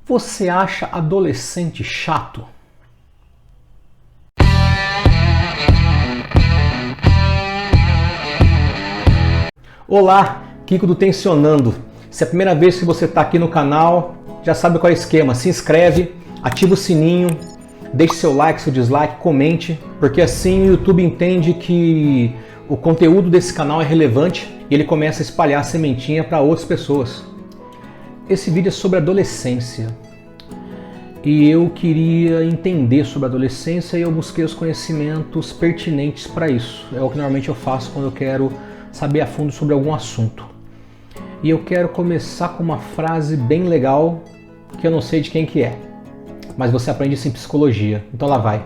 Você acha adolescente chato? Olá, Kiko do Tensionando. Se é a primeira vez que você está aqui no canal, já sabe qual é o esquema. Se inscreve, ativa o sininho, deixe seu like, seu dislike, comente, porque assim o YouTube entende que o conteúdo desse canal é relevante e ele começa a espalhar a sementinha para outras pessoas. Esse vídeo é sobre adolescência e eu queria entender sobre a adolescência e eu busquei os conhecimentos pertinentes para isso. É o que normalmente eu faço quando eu quero saber a fundo sobre algum assunto. E eu quero começar com uma frase bem legal que eu não sei de quem que é, mas você aprende isso em psicologia, então lá vai.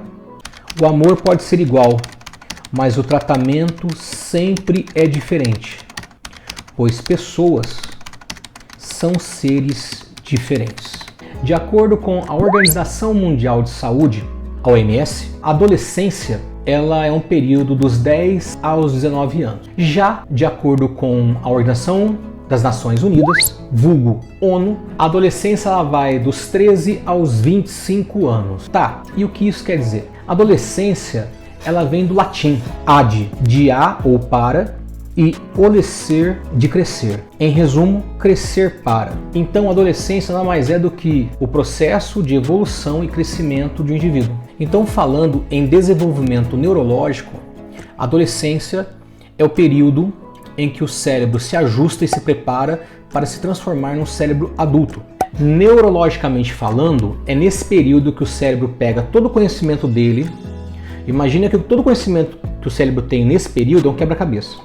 O amor pode ser igual, mas o tratamento sempre é diferente, pois pessoas são seres diferentes. De acordo com a Organização Mundial de Saúde, a OMS, a adolescência ela é um período dos 10 aos 19 anos. Já de acordo com a Organização das Nações Unidas, vulgo ONU, a adolescência ela vai dos 13 aos 25 anos. Tá, e o que isso quer dizer? A adolescência ela vem do latim ad, de a ou para, e olescer, de crescer. Em resumo, crescer para. Então a adolescência nada mais é do que o processo de evolução e crescimento de um indivíduo. Então, falando em desenvolvimento neurológico, a adolescência é o período em que o cérebro se ajusta e se prepara para se transformar num cérebro adulto. Neurologicamente falando, é nesse período que o cérebro pega todo o conhecimento dele. Imagina que todo o conhecimento que o cérebro tem nesse período é um quebra-cabeça.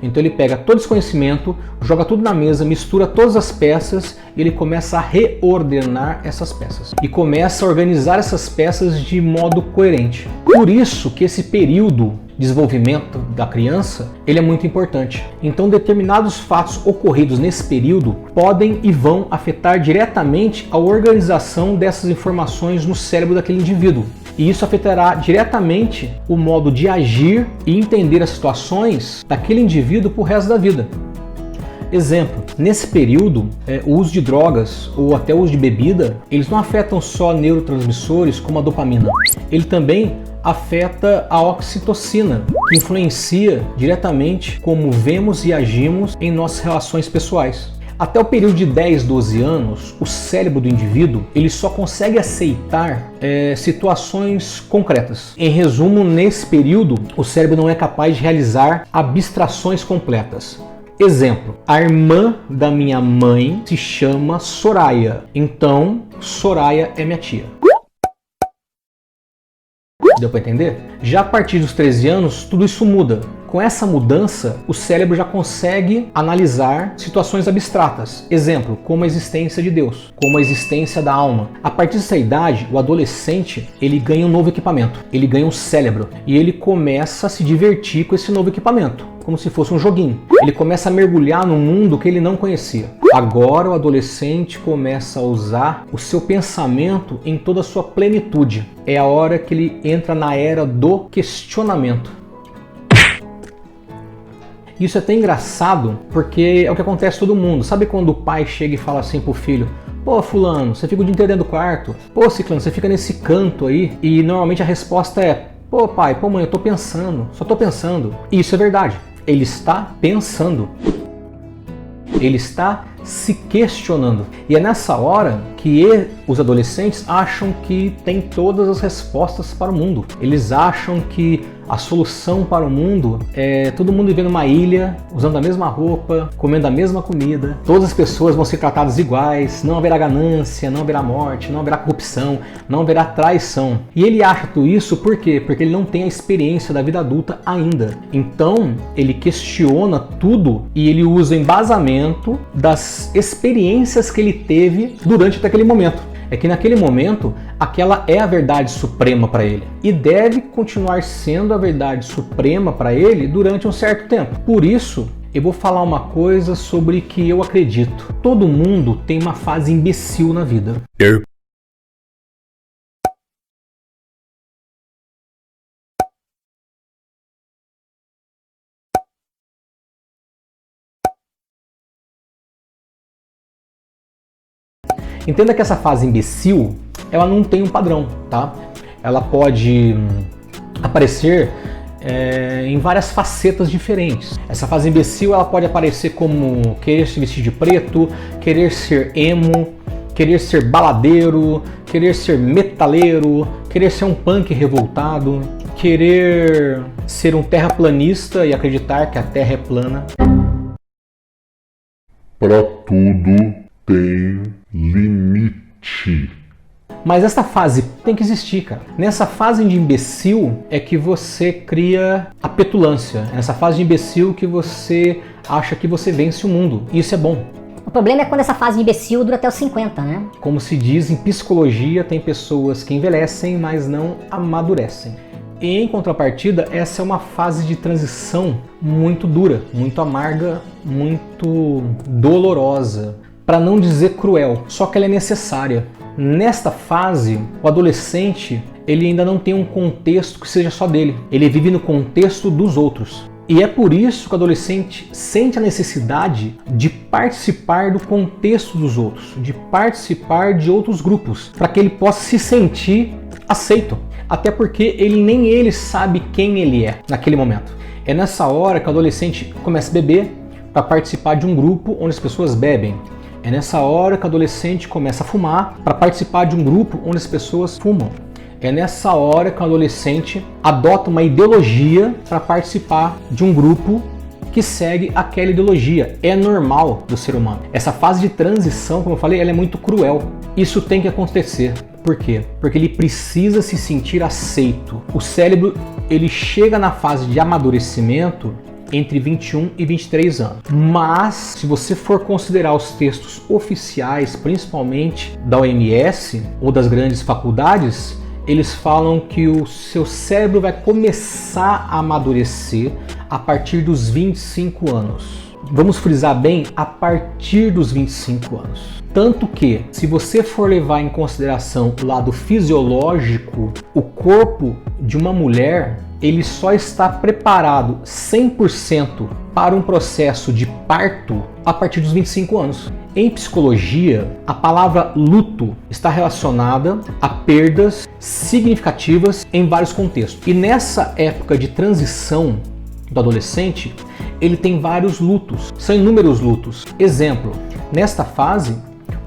Então ele pega todo esse conhecimento, joga tudo na mesa, mistura todas as peças e ele começa a reordenar essas peças. E começa a organizar essas peças de modo coerente. Por isso que esse período de desenvolvimento da criança, ele é muito importante. Então determinados fatos ocorridos nesse período podem e vão afetar diretamente a organização dessas informações no cérebro daquele indivíduo. E isso afetará diretamente o modo de agir e entender as situações daquele indivíduo por resto da vida. Exemplo, nesse período, o uso de drogas ou até o uso de bebida, eles não afetam só neurotransmissores como a dopamina. Ele também afeta a oxitocina, que influencia diretamente como vemos e agimos em nossas relações pessoais. Até o período de 10, 12 anos, o cérebro do indivíduo ele só consegue aceitar situações concretas. Em resumo, nesse período, o cérebro não é capaz de realizar abstrações completas. Exemplo, a irmã da minha mãe se chama Soraya, então Soraya é minha tia. Deu para entender? Já a partir dos 13 anos, tudo isso muda. Com essa mudança, o cérebro já consegue analisar situações abstratas. Exemplo, como a existência de Deus, como a existência da alma. A partir dessa idade, o adolescente, ele ganha um novo equipamento. Ele ganha um cérebro. E ele começa a se divertir com esse novo equipamento, como se fosse um joguinho. Ele começa a mergulhar num mundo que ele não conhecia. Agora o adolescente começa a usar o seu pensamento em toda a sua plenitude. É a hora que ele entra na era do questionamento. Isso é até engraçado, porque é o que acontece com todo mundo. Sabe quando o pai chega e fala assim pro filho: pô, fulano, você fica o dia inteiro dentro do quarto. Pô, ciclano, você fica nesse canto aí. E normalmente a resposta é: pô, pai, pô, mãe, eu tô pensando. Só tô pensando. E isso é verdade. Ele está pensando. Ele está se questionando. E é nessa hora que os adolescentes acham que tem todas as respostas para o mundo. Eles acham que a solução para o mundo é todo mundo vivendo numa ilha, usando a mesma roupa, comendo a mesma comida. Todas as pessoas vão ser tratadas iguais, não haverá ganância, não haverá morte, não haverá corrupção, não haverá traição. E ele acha tudo isso por quê? Porque ele não tem a experiência da vida adulta ainda. Então, ele questiona tudo e ele usa embasamento das experiências que ele teve durante aquele momento. É que naquele momento, aquela é a verdade suprema para ele. E deve continuar sendo a verdade suprema para ele durante um certo tempo. Por isso, eu vou falar uma coisa sobre que eu acredito. Todo mundo tem uma fase imbecil na vida. Entenda que essa fase imbecil, ela não tem um padrão, tá? Ela pode aparecer em várias facetas diferentes. Essa fase imbecil, ela pode aparecer como querer se vestir de preto, querer ser emo, querer ser baladeiro, querer ser metaleiro, querer ser um punk revoltado, querer ser um terraplanista e acreditar que a Terra é plana. Para tudo tem limite. Mas essa fase tem que existir, cara. Nessa fase de imbecil é que você cria a petulância. É nessa fase de imbecil que você acha que você vence o mundo. E isso é bom. O problema é quando essa fase de imbecil dura até os 50, né? Como se diz em psicologia, tem pessoas que envelhecem, mas não amadurecem. E em contrapartida, essa é uma fase de transição muito dura, muito amarga, muito dolorosa, para não dizer cruel, só que ela é necessária. Nesta fase, o adolescente, ele ainda não tem um contexto que seja só dele. Ele vive no contexto dos outros. E é por isso que o adolescente sente a necessidade de participar do contexto dos outros, de participar de outros grupos, para que ele possa se sentir aceito. Até porque nem ele sabe quem ele é naquele momento. É nessa hora que o adolescente começa a beber para participar de um grupo onde as pessoas bebem. É nessa hora que o adolescente começa a fumar para participar de um grupo onde as pessoas fumam. É nessa hora que o adolescente adota uma ideologia para participar de um grupo que segue aquela ideologia. É normal do ser humano. Essa fase de transição, como eu falei, ela é muito cruel. Isso tem que acontecer. Por quê? Porque ele precisa se sentir aceito. O cérebro, ele chega na fase de amadurecimento entre 21 e 23 anos. Mas, se você for considerar os textos oficiais, principalmente da OMS ou das grandes faculdades, eles falam que o seu cérebro vai começar a amadurecer a partir dos 25 anos. Vamos frisar bem, a partir dos 25 anos. Tanto que, se você for levar em consideração o lado fisiológico, o corpo de uma mulher, ele só está preparado 100% para um processo de parto a partir dos 25 anos. Em psicologia, a palavra luto está relacionada a perdas significativas em vários contextos. E nessa época de transição do adolescente, ele tem vários lutos, são inúmeros lutos. Exemplo, nesta fase,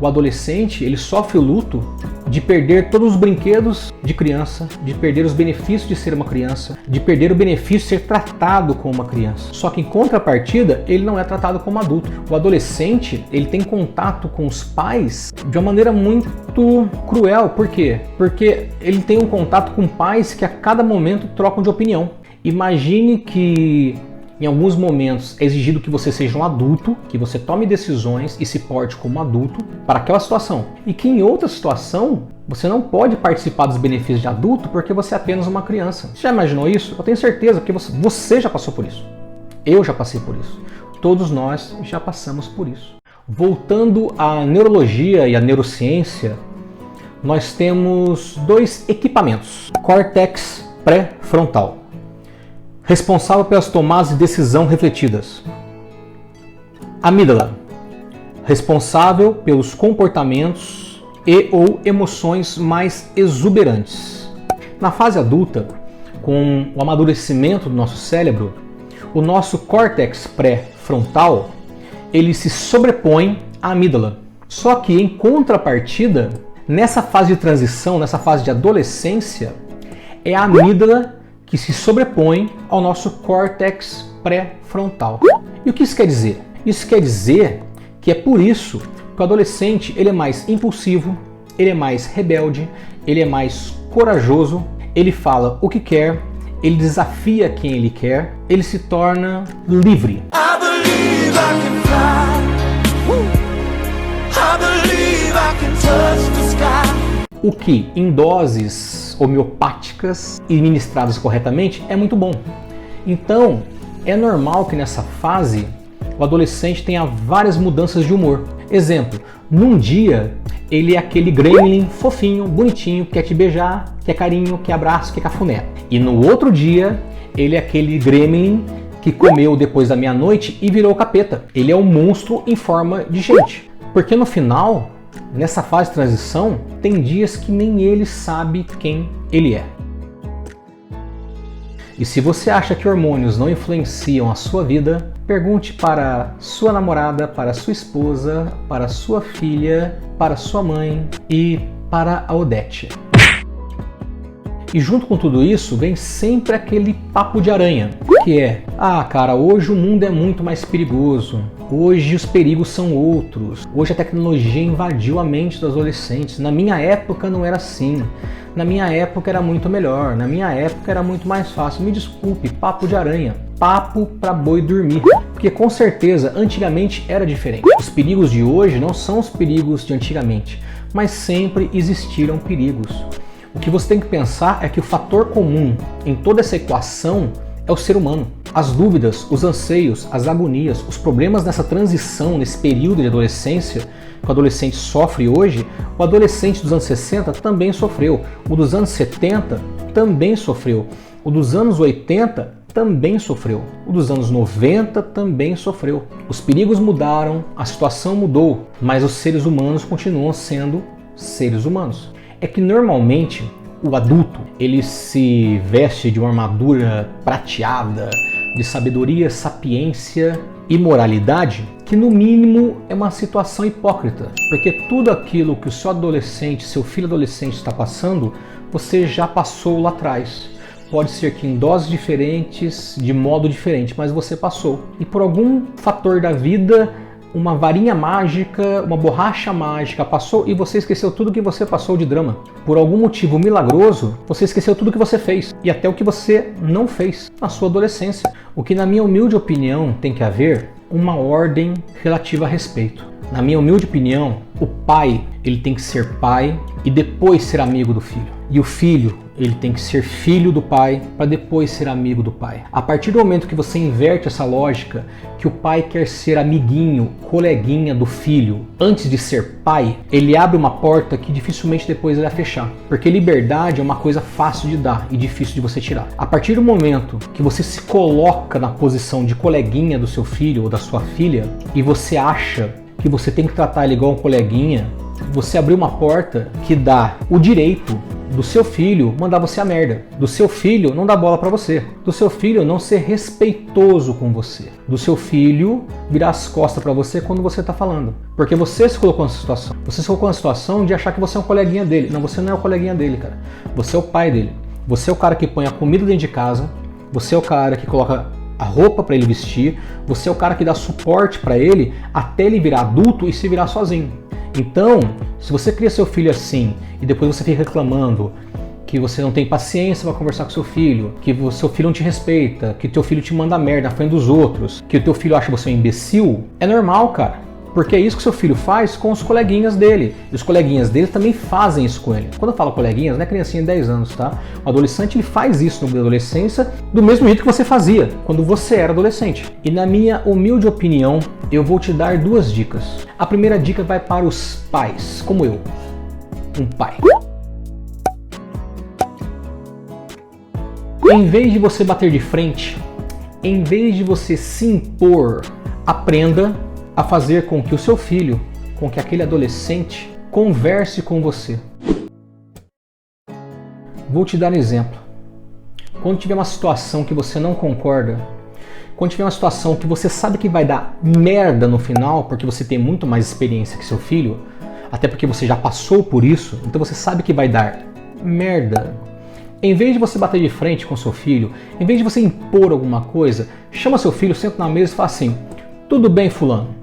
o adolescente ele sofre o luto de perder todos os brinquedos de criança, de perder os benefícios de ser uma criança, de perder o benefício de ser tratado como uma criança. Só que em contrapartida, ele não é tratado como adulto. O adolescente, ele tem contato com os pais de uma maneira muito cruel. Por quê? Porque ele tem um contato com pais que a cada momento trocam de opinião. Imagine que em alguns momentos é exigido que você seja um adulto, que você tome decisões e se porte como adulto para aquela situação. E que em outra situação, você não pode participar dos benefícios de adulto porque você é apenas uma criança. Você já imaginou isso? Eu tenho certeza que você já passou por isso. Eu já passei por isso. Todos nós já passamos por isso. Voltando à neurologia e à neurociência, nós temos dois equipamentos. Córtex pré-frontal, responsável pelas tomadas de decisão refletidas. Amígdala, responsável pelos comportamentos e ou emoções mais exuberantes. Na fase adulta, com o amadurecimento do nosso cérebro, o nosso córtex pré-frontal, ele se sobrepõe à amígdala. Só que em contrapartida, nessa fase de transição, nessa fase de adolescência, é a amígdala que se sobrepõe ao nosso córtex pré-frontal. E o que isso quer dizer? Isso quer dizer que é por isso que o adolescente ele é mais impulsivo, ele é mais rebelde, ele é mais corajoso, ele fala o que quer, ele desafia quem ele quer, ele se torna livre. O que, em doses homeopáticas e ministradas corretamente, é muito bom. Então, é normal que nessa fase o adolescente tenha várias mudanças de humor. Exemplo, num dia ele é aquele gremlin fofinho, bonitinho, que quer te beijar, quer carinho, quer abraço, quer cafuné. E no outro dia ele é aquele gremlin que comeu depois da meia-noite e virou capeta. Ele é um monstro em forma de gente. Porque no final, nessa fase de transição, tem dias que nem ele sabe quem ele é. E se você acha que hormônios não influenciam a sua vida, pergunte para sua namorada, para sua esposa, para sua filha, para sua mãe e para a Odete. E junto com tudo isso vem sempre aquele papo de aranha, que é: ah, cara, hoje o mundo é muito mais perigoso, hoje os perigos são outros, hoje a tecnologia invadiu a mente dos adolescentes, na minha época não era assim, na minha época era muito melhor, na minha época era muito mais fácil. Me desculpe, papo de aranha, papo pra boi dormir, porque com certeza antigamente era diferente. Os perigos de hoje não são os perigos de antigamente, mas sempre existiram perigos. O que você tem que pensar é que o fator comum em toda essa equação é o ser humano. As dúvidas, os anseios, as agonias, os problemas nessa transição, nesse período de adolescência que o adolescente sofre hoje, o adolescente dos anos 60 também sofreu, o dos anos 70 também sofreu, o dos anos 80 também sofreu, o dos anos 90 também sofreu. Os perigos mudaram, a situação mudou, mas os seres humanos continuam sendo seres humanos. É que normalmente o adulto, ele se veste de uma armadura prateada, de sabedoria, sapiência e moralidade, que no mínimo é uma situação hipócrita, porque tudo aquilo que o seu adolescente, seu filho adolescente está passando, você já passou lá atrás. Pode ser que em doses diferentes, de modo diferente, mas você passou. E por algum fator da vida, uma varinha mágica, uma borracha mágica passou e você esqueceu tudo que você passou de drama. Por algum motivo milagroso, você esqueceu tudo que você fez e até o que você não fez na sua adolescência. O que, na minha humilde opinião, tem que haver uma ordem relativa a respeito. Na minha humilde opinião, o pai, ele tem que ser pai e depois ser amigo do filho. E o filho, ele tem que ser filho do pai para depois ser amigo do pai. A partir do momento que você inverte essa lógica, que o pai quer ser amiguinho, coleguinha do filho, antes de ser pai, ele abre uma porta que dificilmente depois ele vai fechar. Porque liberdade é uma coisa fácil de dar e difícil de você tirar. A partir do momento que você se coloca na posição de coleguinha do seu filho ou da sua filha, e você acha que você tem que tratar ele igual um coleguinha, você abriu uma porta que dá o direito do seu filho mandar você a merda, do seu filho não dar bola pra você, do seu filho não ser respeitoso com você, do seu filho virar as costas pra você quando você tá falando, porque você se colocou nessa situação. Você se colocou na situação de achar que você é um coleguinha dele. Não, você não é o coleguinha dele, cara. Você é o pai dele. Você é o cara que põe a comida dentro de casa, você é o cara que coloca a roupa para ele vestir, você é o cara que dá suporte para ele até ele virar adulto e se virar sozinho. Então, se você cria seu filho assim e depois você fica reclamando que você não tem paciência para conversar com seu filho, que o seu filho não te respeita, que o teu filho te manda merda na frente dos outros, que o teu filho acha você um imbecil, é normal, cara. Porque é isso que seu filho faz com os coleguinhas dele. E os coleguinhas dele também fazem isso com ele. Quando eu falo coleguinhas, não é criancinha de 10 anos, tá? O adolescente, ele faz isso na adolescência do mesmo jeito que você fazia quando você era adolescente. E na minha humilde opinião, eu vou te dar duas dicas. A primeira dica vai para os pais, como eu, um pai. Em vez de você bater de frente, em vez de você se impor, aprenda a fazer com que o seu filho, com que aquele adolescente converse com você. Vou te dar um exemplo. Quando tiver uma situação que você não concorda, quando tiver uma situação que você sabe que vai dar merda no final, porque você tem muito mais experiência que seu filho, até porque você já passou por isso, então você sabe que vai dar merda. Em vez de você bater de frente com seu filho, em vez de você impor alguma coisa, chama seu filho, senta na mesa e fala assim: tudo bem, fulano?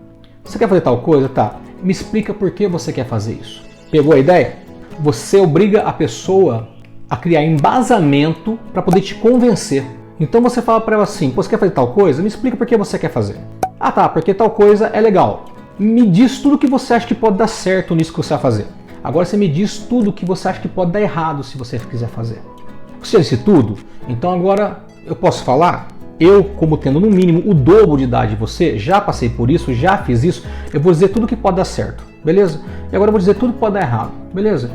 Você quer fazer tal coisa? Tá. Me explica por que você quer fazer isso. Pegou a ideia? Você obriga a pessoa a criar embasamento para poder te convencer. Então você fala para ela assim: você quer fazer tal coisa? Me explica por que você quer fazer. Ah tá, porque tal coisa é legal. Me diz tudo que você acha que pode dar certo nisso que você vai fazer. Agora você me diz tudo que você acha que pode dar errado se você quiser fazer. Você disse tudo? Então agora eu posso falar? Eu, como tendo no mínimo o dobro de idade de você, já passei por isso, já fiz isso, eu vou dizer tudo que pode dar certo, beleza? E agora eu vou dizer tudo que pode dar errado, beleza?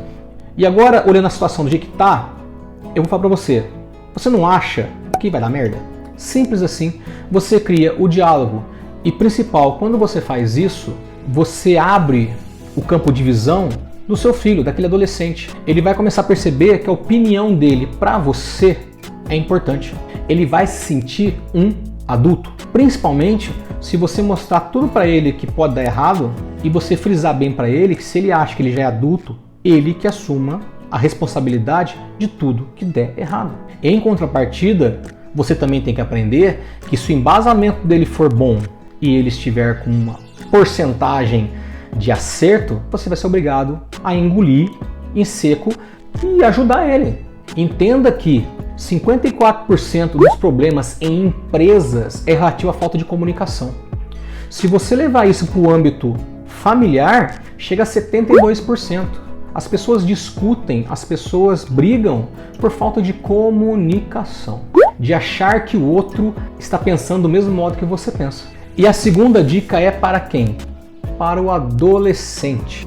E agora, olhando a situação do jeito que tá, eu vou falar pra você: você não acha que vai dar merda? Simples assim. Você cria o diálogo. E principal, quando você faz isso, você abre o campo de visão do seu filho, daquele adolescente. Ele vai começar a perceber que a opinião dele para você é importante. Ele vai se sentir um adulto, principalmente se você mostrar tudo para ele que pode dar errado e você frisar bem para ele que se ele acha que ele já é adulto, ele que assuma a responsabilidade de tudo que der errado. Em contrapartida, você também tem que aprender que se o embasamento dele for bom e ele estiver com uma porcentagem de acerto, você vai ser obrigado a engolir em seco e ajudar ele. Entenda que 54% dos problemas em empresas é relativo à falta de comunicação. Se você levar isso para o âmbito familiar, chega a 72%. As pessoas discutem, as pessoas brigam por falta de comunicação, de achar que o outro está pensando do mesmo modo que você pensa. E a segunda dica é para quem? Para o adolescente.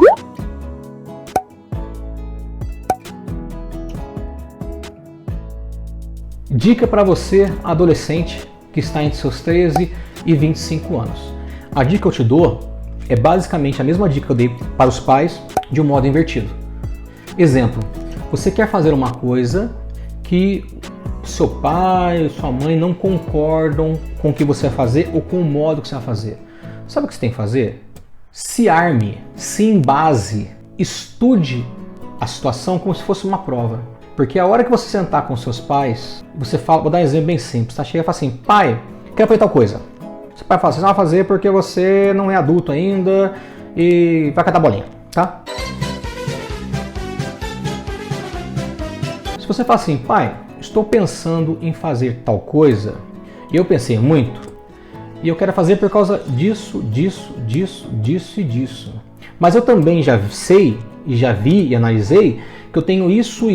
Dica para você, adolescente, que está entre seus 13 e 25 anos. A dica que eu te dou é basicamente a mesma dica que eu dei para os pais, de um modo invertido. Exemplo, você quer fazer uma coisa que seu pai, sua mãe não concordam com o que você vai fazer ou com o modo que você vai fazer. Sabe o que você tem que fazer? Se arme, se embase, estude a situação como se fosse uma prova. Porque a hora que você sentar com seus pais, você fala, vou dar um exemplo bem simples, tá? Chega e fala assim, pai, quero fazer tal coisa. Seu pai fala, você não vai fazer porque você não é adulto ainda e vai catar bolinha, tá? Se você fala assim, pai, estou pensando em fazer tal coisa, e eu pensei muito, e eu quero fazer por causa disso, disso, disso, disso e disso. Mas eu também já sei, e já vi e analisei, que eu tenho isso,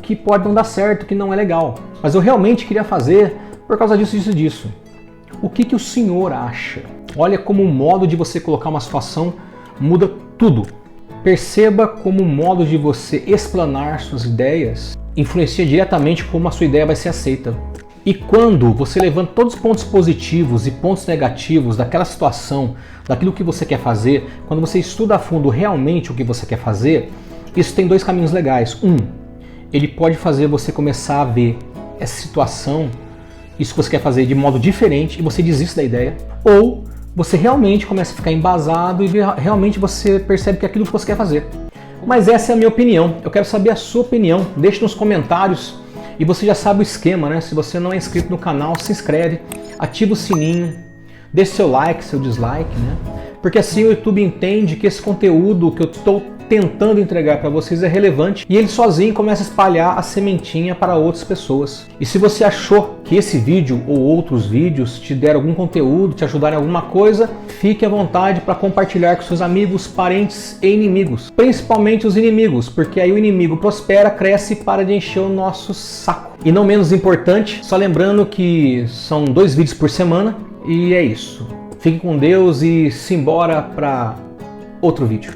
que pode não dar certo, que não é legal. Mas eu realmente queria fazer por causa disso, disso e disso. O que o senhor acha? Olha como o modo de você colocar uma situação muda tudo. Perceba como o modo de você explanar suas ideias influencia diretamente como a sua ideia vai ser aceita. E quando você levanta todos os pontos positivos e pontos negativos daquela situação, daquilo que você quer fazer, quando você estuda a fundo realmente o que você quer fazer, isso tem dois caminhos legais. Ele pode fazer você começar a ver essa situação, isso que você quer fazer de modo diferente e você desiste da ideia. Ou você realmente começa a ficar embasado e realmente você percebe que é aquilo que você quer fazer. Mas essa é a minha opinião. Eu quero saber a sua opinião. Deixe nos comentários. E você já sabe o esquema, né? Se você não é inscrito no canal, se inscreve, ativa o sininho, deixe seu like, seu dislike, né? Porque assim o YouTube entende que esse conteúdo que eu estou tentando entregar para vocês é relevante e ele sozinho começa a espalhar a sementinha para outras pessoas. E se você achou que esse vídeo ou outros vídeos te deram algum conteúdo, te ajudaram em alguma coisa, fique à vontade para compartilhar com seus amigos, parentes e inimigos. Principalmente os inimigos, porque aí o inimigo prospera, cresce e para de encher o nosso saco. E não menos importante, só lembrando que são 2 vídeos por semana e é isso. Fique com Deus e simbora para outro vídeo.